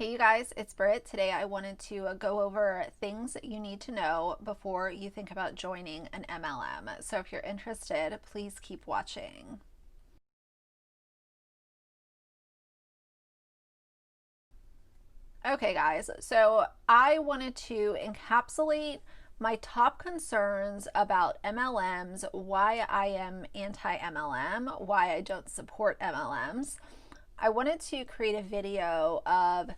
Hey you guys, it's Britt. Today I wanted to go over things that you need to know before you think about joining an MLM. So if you're interested, please keep watching. Okay guys, so I wanted to encapsulate my top concerns about MLMs, why I am anti-MLM, why I don't support MLMs. I wanted to create a video of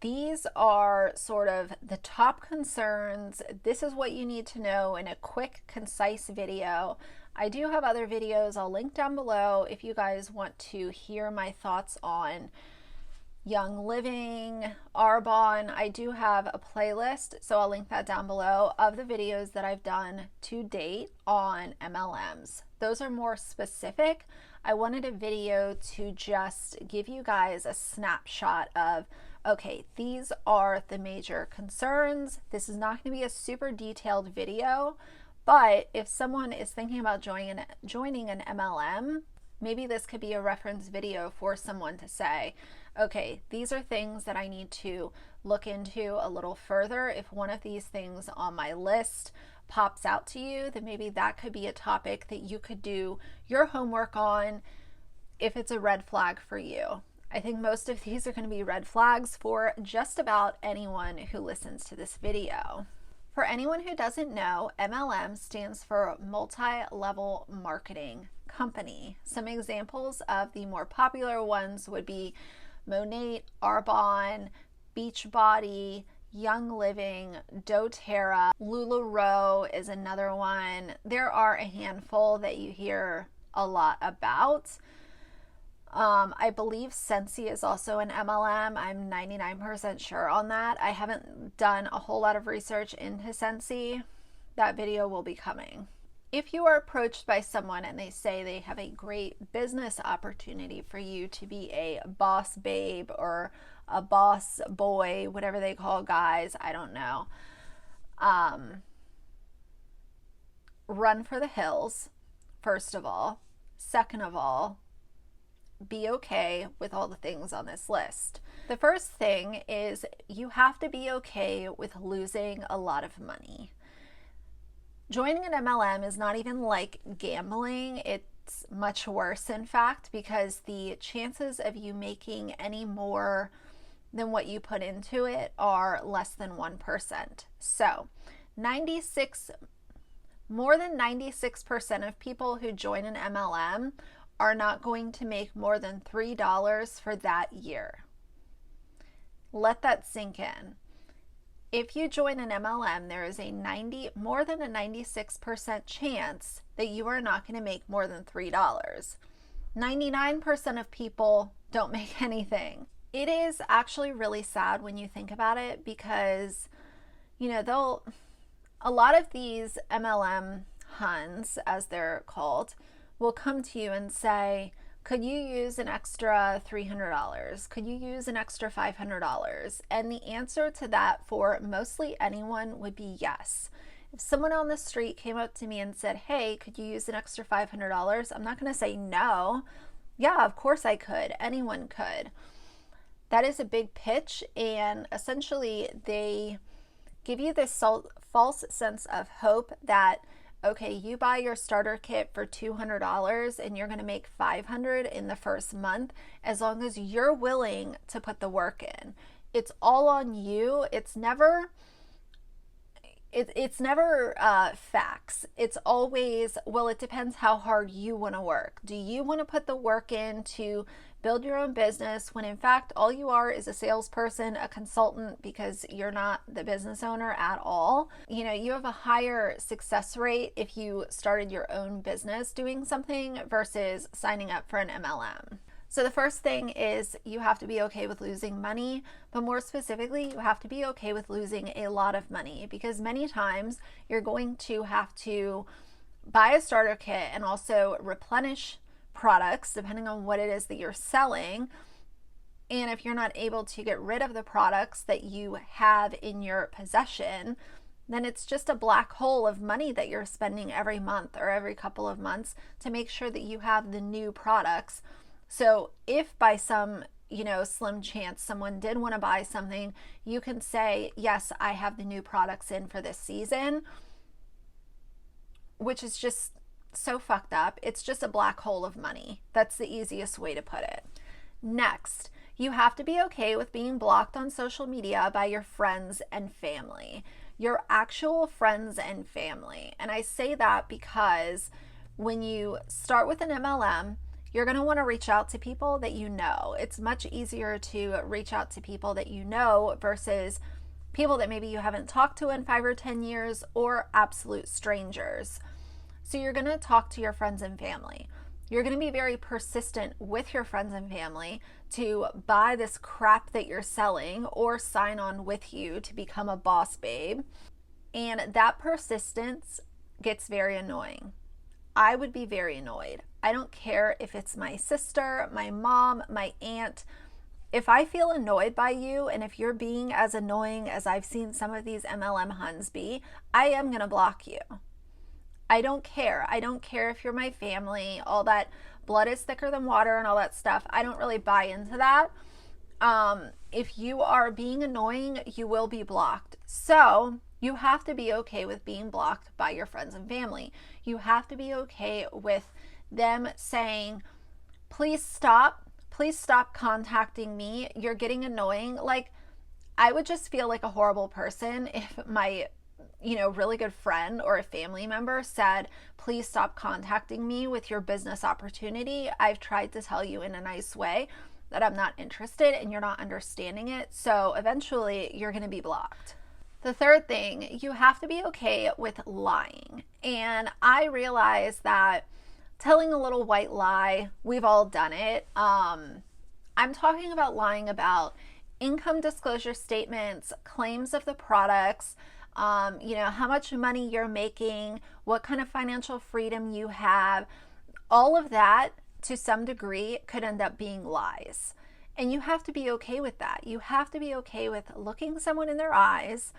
these are sort of the top concerns. This is what you need to know in a quick, concise video. I do have other videos I'll link down below if you guys want to hear my thoughts on Young Living, Arbonne. I do have a playlist, so I'll link that down below, of the videos that I've done to date on MLMs. Those are more specific. I wanted a video to just give you guys a snapshot of, okay, these are the major concerns. This is not going to be a super detailed video, but if someone is thinking about joining an MLM, maybe this could be a reference video for someone to say, okay, these are things that I need to look into a little further. If one of these things on my list pops out to you, then maybe that could be a topic that you could do your homework on if it's a red flag for you. I think most of these are going to be red flags for just about anyone who listens to this video. For anyone who doesn't know, MLM stands for multi-level marketing company. Some examples of the more popular ones would be Monat, Arbonne, Beachbody, Young Living, doTERRA, LuLaRoe is another one. There are a handful that you hear a lot about. I believe Sensi is also an MLM. I'm 99% sure on that. I haven't done a whole lot of research into Sensi. That video will be coming. If you are approached by someone and they say they have a great business opportunity for you to be a boss babe or a boss boy, whatever they call guys, I don't know, run for the hills, first of all. Second of all, be okay with all the things on this list. The first thing is you have to be okay with losing a lot of money. Joining an MLM is not even like gambling. It's much worse, in fact, because the chances of you making any more than what you put into it are less than 1%. So more than 96% of people who join an MLM are not going to make more than $3 for that year. Let that sink in. If you join an MLM, there is more than a 96% chance that you are not going to make more than $3. 99% of people don't make anything. It is actually really sad when you think about it, because, you know, a lot of these MLM Huns, as they're called, will come to you and say, could you use an extra $300? Could you use an extra $500? And the answer to that for mostly anyone would be yes. If someone on the street came up to me and said, hey, could you use an extra $500? I'm not going to say no. Yeah, of course I could. Anyone could. That is a big pitch, and essentially they give you this false sense of hope that, okay, you buy your starter kit for $200 and you're going to make $500 in the first month as long as you're willing to put the work in. It's all on you. It's never facts. It's always, well, it depends how hard you want to work. Do you want to put the work in to build your own business when in fact all you are is a salesperson, a consultant, because you're not the business owner at all? You know, you have a higher success rate if you started your own business doing something versus signing up for an MLM. So the first thing is you have to be okay with losing money, but more specifically, you have to be okay with losing a lot of money, because many times you're going to have to buy a starter kit and also replenish products depending on what it is that you're selling. And if you're not able to get rid of the products that you have in your possession, then it's just a black hole of money that you're spending every month or every couple of months to make sure that you have the new products. So if by some slim chance someone did want to buy something, you can say, yes, I have the new products in for this season, which is just so fucked up. It's just a black hole of money. That's the easiest way to put it. Next, you have to be okay with being blocked on social media by your friends and family, your actual friends and family. And I say that because when you start with an MLM, you're going to want to reach out to people that you know. It's much easier to reach out to people that you know versus people that maybe you haven't talked to in 5 or 10 years or absolute strangers. So you're going to talk to your friends and family. You're going to be very persistent with your friends and family to buy this crap that you're selling or sign on with you to become a boss babe. And that persistence gets very annoying. I would be very annoyed. I don't care if it's my sister, my mom, my aunt. If I feel annoyed by you, and if you're being as annoying as I've seen some of these MLM huns be, I am going to block you. I don't care. I don't care if you're my family, all that blood is thicker than water and all that stuff. I don't really buy into that. If you are being annoying, you will be blocked. So you have to be okay with being blocked by your friends and family. You have to be okay with them saying, please stop contacting me. You're getting annoying. Like, I would just feel like a horrible person if my really good friend or a family member said, please stop contacting me with your business opportunity. I've tried to tell you in a nice way that I'm not interested and you're not understanding it. So eventually you're going to be blocked. The third thing, you have to be okay with lying. And I realize that telling a little white lie, we've all done it. I'm talking about lying about income disclosure statements, claims of the products, how much money you're making, what kind of financial freedom you have. All of that, to some degree, could end up being lies. And you have to be okay with that. You have to be okay with looking someone in their eyes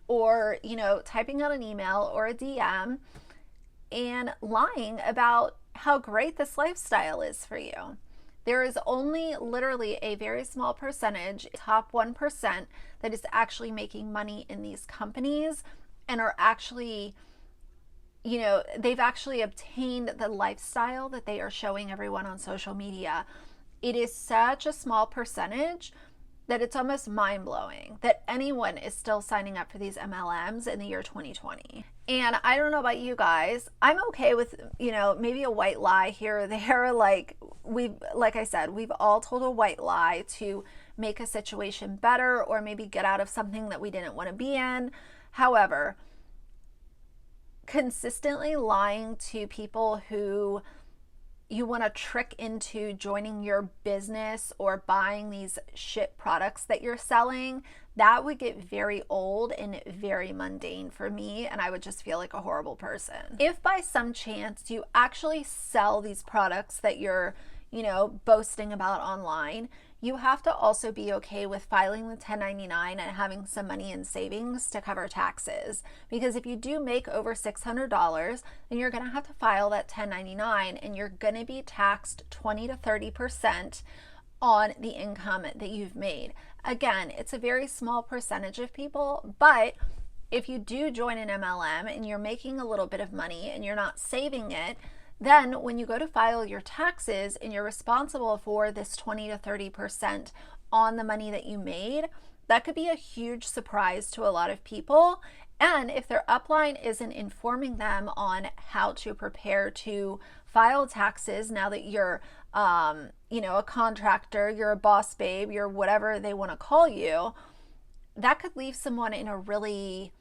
or, typing out an email or a DM and lying about how great this lifestyle is for you. There is only literally a very small percentage, top 1%, that is actually making money in these companies and are actually, they've actually obtained the lifestyle that they are showing everyone on social media. It is such a small percentage that it's almost mind-blowing that anyone is still signing up for these MLMs in the year 2020. And I don't know about you guys, I'm okay with, maybe a white lie here or there. Like I said, we've all told a white lie to make a situation better or maybe get out of something that we didn't want to be in. However, consistently lying to people who you want to trick into joining your business or buying these shit products that you're selling, that would get very old and very mundane for me, and I would just feel like a horrible person. If by some chance you actually sell these products that you're, boasting about online, you have to also be okay with filing the 1099 and having some money in savings to cover taxes. Because if you do make over $600, then you're going to have to file that 1099 and you're going to be taxed 20 to 30% on the income that you've made. Again, it's a very small percentage of people, but if you do join an MLM and you're making a little bit of money and you're not saving it, then when you go to file your taxes and you're responsible for this 20 to 30% on the money that you made, that could be a huge surprise to a lot of people. And if their upline isn't informing them on how to prepare to file taxes now that you're, a contractor, you're a boss babe, you're whatever they want to call you, that could leave someone in a really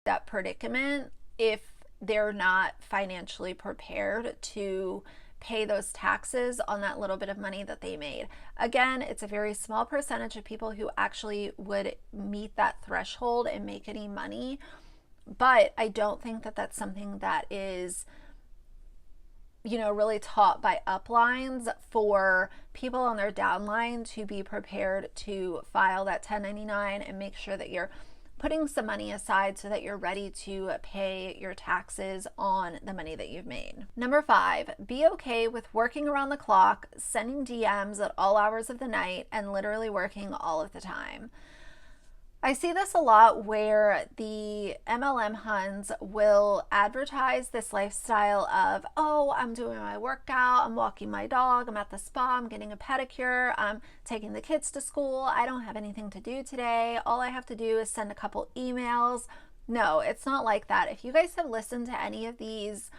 that predicament if they're not financially prepared to pay those taxes on that little bit of money that they made. Again, it's a very small percentage of people who actually would meet that threshold and make any money, but I don't think that that's something that is, really taught by uplines for people on their downline to be prepared to file that 1099 and make sure that you're putting some money aside so that you're ready to pay your taxes on the money that you've made. Number 5, be okay with working around the clock, sending DMs at all hours of the night, and literally working all of the time. I see this a lot where the MLM Huns will advertise this lifestyle of, oh, I'm doing my workout, I'm walking my dog, I'm at the spa, I'm getting a pedicure, I'm taking the kids to school, I don't have anything to do today, all I have to do is send a couple emails. No, it's not like that. If you guys have listened to any of these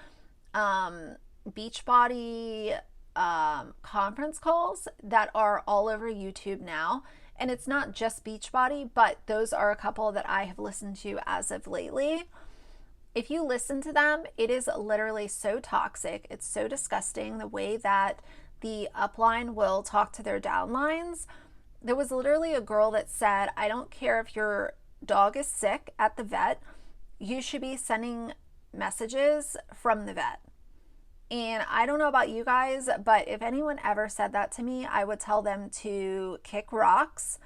Beachbody conference calls that are all over YouTube now, and it's not just Beachbody, but those are a couple that I have listened to as of lately. If you listen to them, it is literally so toxic. It's so disgusting the way that the upline will talk to their downlines. There was literally a girl that said, I don't care if your dog is sick at the vet, you should be sending messages from the vet. And I don't know about you guys, but if anyone ever said that to me, I would tell them to kick rocks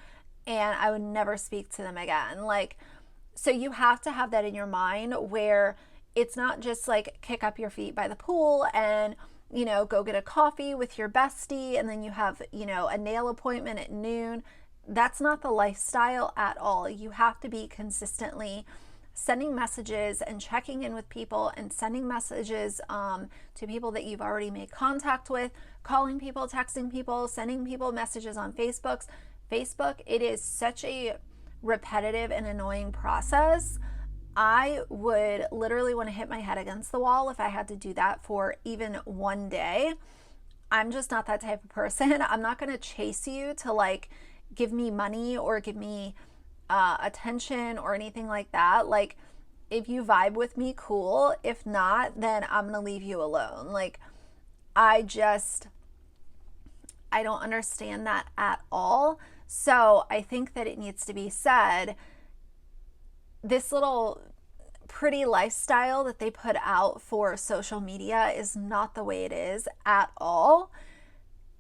and I would never speak to them again. Like, so you have to have that in your mind where it's not just like kick up your feet by the pool and, you know, go get a coffee with your bestie and then you have, you know, a nail appointment at noon. That's not the lifestyle at all. You have to be consistently sending messages and checking in with people and sending messages to people that you've already made contact with, calling people, texting people, sending people messages on Facebook. It is such a repetitive and annoying process. I would literally want to hit my head against the wall if I had to do that for even one day. I'm just not that type of person. I'm not going to chase you to like give me money or give me attention or anything like that. Like, if you vibe with me, cool. If not, then I'm gonna leave you alone. Like, I don't understand that at all. So I think that it needs to be said, this little pretty lifestyle that they put out for social media is not the way it is at all.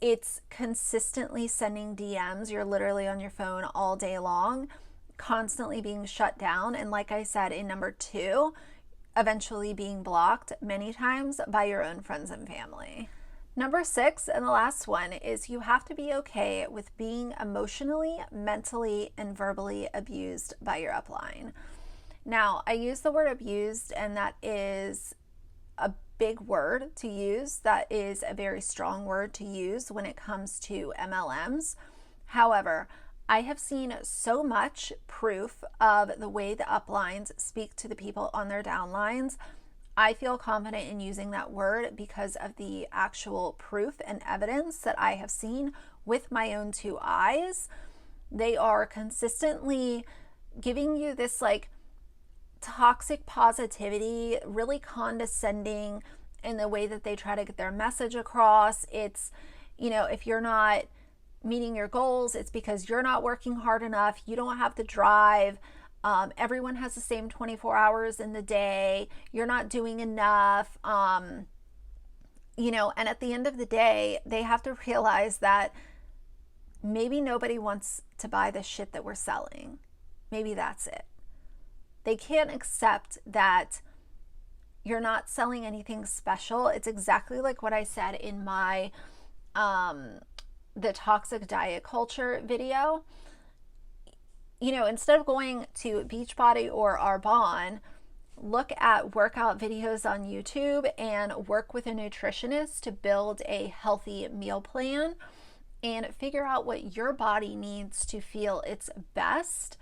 It's consistently sending DMs. You're literally on your phone all day long, constantly being shut down, and like I said in number 2, eventually being blocked many times by your own friends and family. Number 6, and the last one, is you have to be okay with being emotionally, mentally, and verbally abused by your upline. Now, I use the word abused, and that is a big word to use. That is a very strong word to use when it comes to MLMs. However, I have seen so much proof of the way the uplines speak to the people on their downlines. I feel confident in using that word because of the actual proof and evidence that I have seen with my own 2 eyes. They are consistently giving you this like toxic positivity, really condescending in the way that they try to get their message across. It's, you know, if you're not meeting your goals, it's because you're not working hard enough. You don't have the drive. Everyone has the same 24 hours in the day. You're not doing enough. You know, and at the end of the day, they have to realize that maybe nobody wants to buy the shit that we're selling. Maybe that's it. They can't accept that you're not selling anything special. It's exactly like what I said in my the toxic diet culture video. You know, instead of going to Beachbody or Arbonne, look at workout videos on YouTube and work with a nutritionist to build a healthy meal plan and figure out what your body needs to feel its best.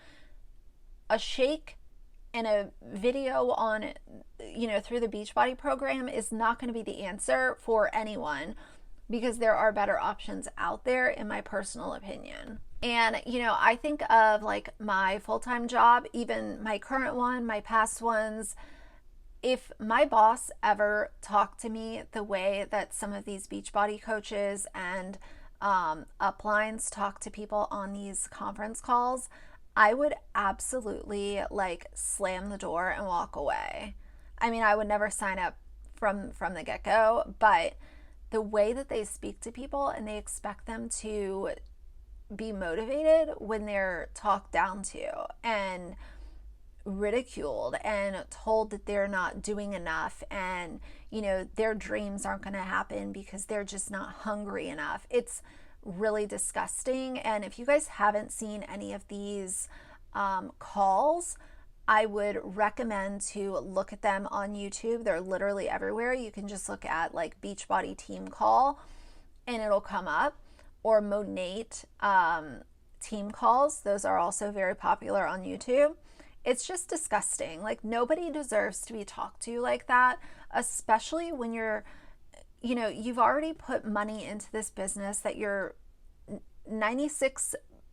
A shake and a video on, you know, through the Beachbody program is not going to be the answer for anyone, because there are better options out there, in my personal opinion. And, you know, I think of like my full-time job, even my current one, my past ones. If my boss ever talked to me the way that some of these Beachbody coaches and uplines talk to people on these conference calls, I would absolutely like slam the door and walk away. I mean, I would never sign up from the get-go, but the way that they speak to people and they expect them to be motivated when they're talked down to, and ridiculed and told that they're not doing enough, and you know, their dreams aren't going to happen because they're just not hungry enough. It's really disgusting. And if you guys haven't seen any of these calls, I would recommend to look at them on YouTube. They're literally everywhere. You can just look at like Beachbody team call and it'll come up, or Monate team calls. Those are also very popular on YouTube. It's just disgusting. Like, nobody deserves to be talked to like that, especially when you're, you know, you've already put money into this business that you're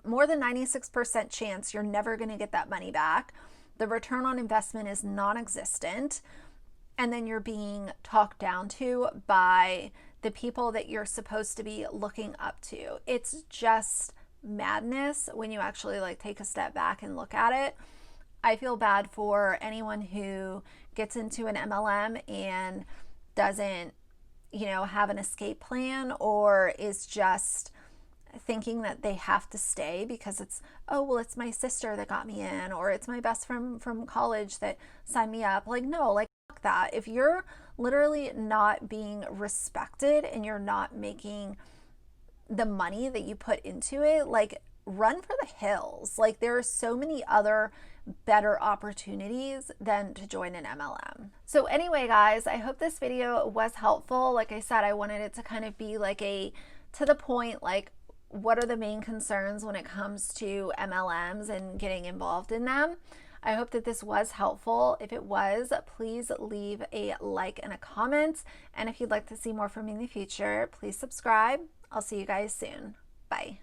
more than 96% chance you're never going to get that money back. The return on investment is non-existent. And then you're being talked down to by the people that you're supposed to be looking up to. It's just madness when you actually like take a step back and look at it. I feel bad for anyone who gets into an MLM and doesn't, you know, have an escape plan, or is just thinking that they have to stay because it's, oh, well, it's my sister that got me in, or it's my best friend from college that signed me up. Like, no, like, fuck that. If you're literally not being respected and you're not making the money that you put into it, like, run for the hills. Like, there are so many other better opportunities than to join an MLM. So anyway, guys, I hope this video was helpful. Like I said, I wanted it to kind of be like a to the point, like, what are the main concerns when it comes to MLMs and getting involved in them. I hope that this was helpful. If it was, please leave a like and a comment. And if you'd like to see more from me in the future, please subscribe. I'll see you guys soon. Bye.